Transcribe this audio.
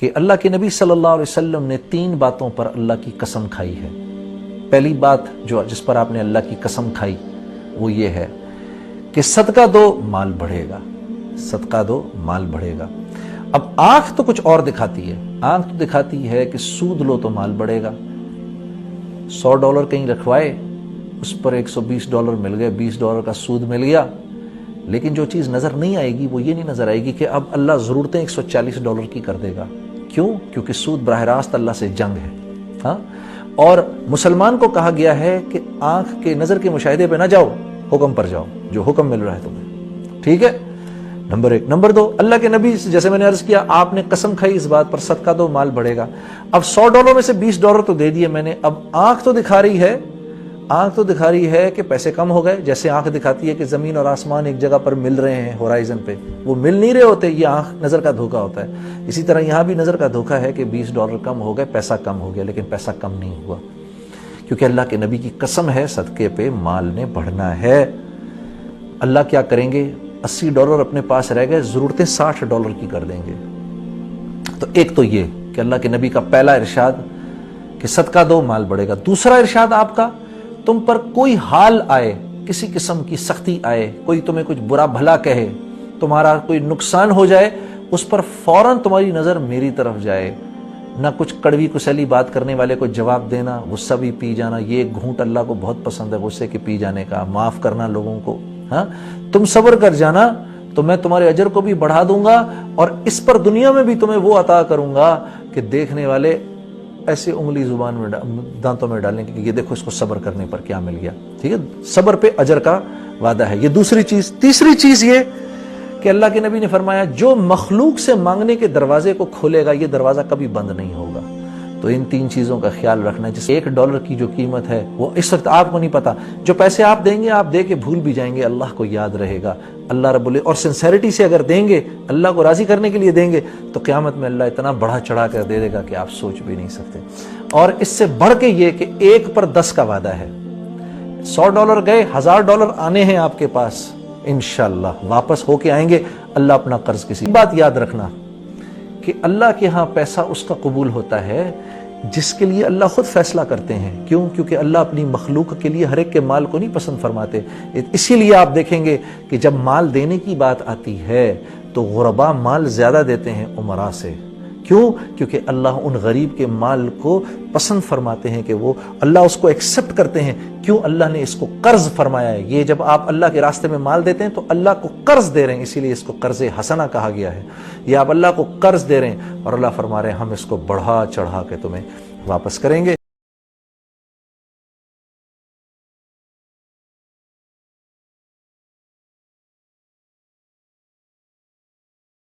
کہ اللہ کے نبی صلی اللہ علیہ وسلم نے 3 باتوں پر اللہ کی قسم کھائی ہے۔ پہلی بات جس پر آپ نے اللہ کی قسم کھائی وہ یہ ہے کہ صدقہ دو مال بڑھے گا، صدقہ دو مال بڑھے گا۔ اب آنکھ تو کچھ اور دکھاتی ہے، آنکھ تو دکھاتی ہے کہ سود لو تو مال بڑھے گا۔ $100 کہیں رکھوائے، اس پر $120 مل گئے، $20 کا سود مل گیا، لیکن جو چیز نظر نہیں آئے گی وہ یہ نہیں نظر آئے گی کہ اب اللہ ضرورتیں $140 کی کر دے گا۔ کیوں؟ کیونکہ سود براہ راست اللہ سے جنگ ہے۔ ہاں، اور مسلمان کو کہا گیا ہے کہ آنکھ کے نظر کے مشاہدے پہ نہ جاؤ، حکم پر جاؤ، جو حکم مل رہا ہے تمہیں، ٹھیک ہے؟ نمبر 1۔ نمبر 2، اللہ کے نبی جیسے میں نے عرض کیا، آپ نے قسم کھائی اس بات پر صدقہ دو مال بڑھے گا۔ اب $100 میں سے $20 تو دے دیے میں نے، اب آنکھ تو دکھا رہی ہے کہ پیسے کم ہو گئے، جیسے آنکھ دکھاتی ہے کہ زمین اور آسمان ایک جگہ پر مل رہے ہیں ہورائزن پہ، وہ مل نہیں رہے ہوتے، یہ آنکھ نظر کا دھوکہ ہوتا ہے۔ اسی طرح یہاں بھی نظر کا دھوکہ ہے کہ $20 کم ہو گئے، پیسہ کم ہو گیا، لیکن پیسہ کم نہیں ہوا، کیونکہ اللہ کے نبی کی قسم ہے صدقے پہ مال نے بڑھنا ہے۔ اللہ کیا کریں گے؟ $80 اپنے پاس رہ گئے، ضرورتیں $60 کی کر دیں گے۔ تو ایک تو یہ کہ اللہ کے نبی کا پہلا ارشاد کہ صدقہ دو مال بڑھے گا۔ دوسرا ارشاد آپ کا، تم پر کوئی حال آئے، کسی قسم کی سختی آئے، کوئی تمہیں کچھ برا بھلا کہے، تمہارا کوئی نقصان ہو جائے، اس پر فوراً تمہاری نظر میری طرف جائے، نہ کچھ کڑوی کسلی بات کرنے والے کو جواب دینا، غصہ بھی پی جانا، یہ گھونٹ اللہ کو بہت پسند ہے غصے کے پی جانے کا، معاف کرنا لوگوں کو۔ ہاں، تم صبر کر جانا تو میں تمہارے اجر کو بھی بڑھا دوں گا، اور اس پر دنیا میں بھی تمہیں وہ عطا کروں گا کہ دیکھنے والے ایسے انگلی زبان میں دانتوں میں ڈالیں کہ یہ دیکھو اس کو صبر کرنے پر کیا مل گیا، ٹھیک ہے؟ صبر پہ اجر کا وعدہ ہے، یہ دوسری چیز۔ تیسری چیز یہ کہ اللہ کے نبی نے فرمایا جو مخلوق سے مانگنے کے دروازے کو کھولے گا یہ دروازہ کبھی بند نہیں ہوگا۔ تو ان 3 چیزوں کا خیال رکھنا ہے۔ جس $1 کی جو قیمت ہے وہ اس وقت آپ کو نہیں پتا، جو پیسے آپ دیں گے آپ دے کے بھول بھی جائیں گے، اللہ کو یاد رہے گا، اللہ رب اور سنسیریٹی سے اگر دیں گے، اللہ کو راضی کرنے کے لیے دیں گے، تو قیامت میں اللہ اتنا بڑھا چڑھا کر دے دے گا کہ آپ سوچ بھی نہیں سکتے۔ اور اس سے بڑھ کے یہ کہ 1 پر 10 کا وعدہ ہے۔ $100 گئے، $1000 آنے ہیں آپ کے پاس، انشاءاللہ واپس ہو کے آئیں گے۔ اللہ اپنا قرض کسی بات یاد رکھنا کہ اللہ کے ہاں پیسہ اس کا قبول ہوتا ہے جس کے لیے اللہ خود فیصلہ کرتے ہیں۔ کیوں؟ کیونکہ اللہ اپنی مخلوق کے لیے ہر ایک کے مال کو نہیں پسند فرماتے۔ اسی لیے آپ دیکھیں گے کہ جب مال دینے کی بات آتی ہے تو غربا مال زیادہ دیتے ہیں امراء سے۔ کیوں؟ کیونکہ اللہ ان غریب کے مال کو پسند فرماتے ہیں کہ وہ اللہ اس کو ایکسپٹ کرتے ہیں۔ کیوں؟ اللہ نے اس کو قرض فرمایا ہے۔ یہ جب آپ اللہ کے راستے میں مال دیتے ہیں تو اللہ کو قرض دے رہے ہیں، اسی لیے اس کو قرض حسنہ کہا گیا ہے۔ یہ آپ اللہ کو قرض دے رہے ہیں اور اللہ فرما رہے ہیں ہم اس کو بڑھا چڑھا کے تمہیں واپس کریں گے۔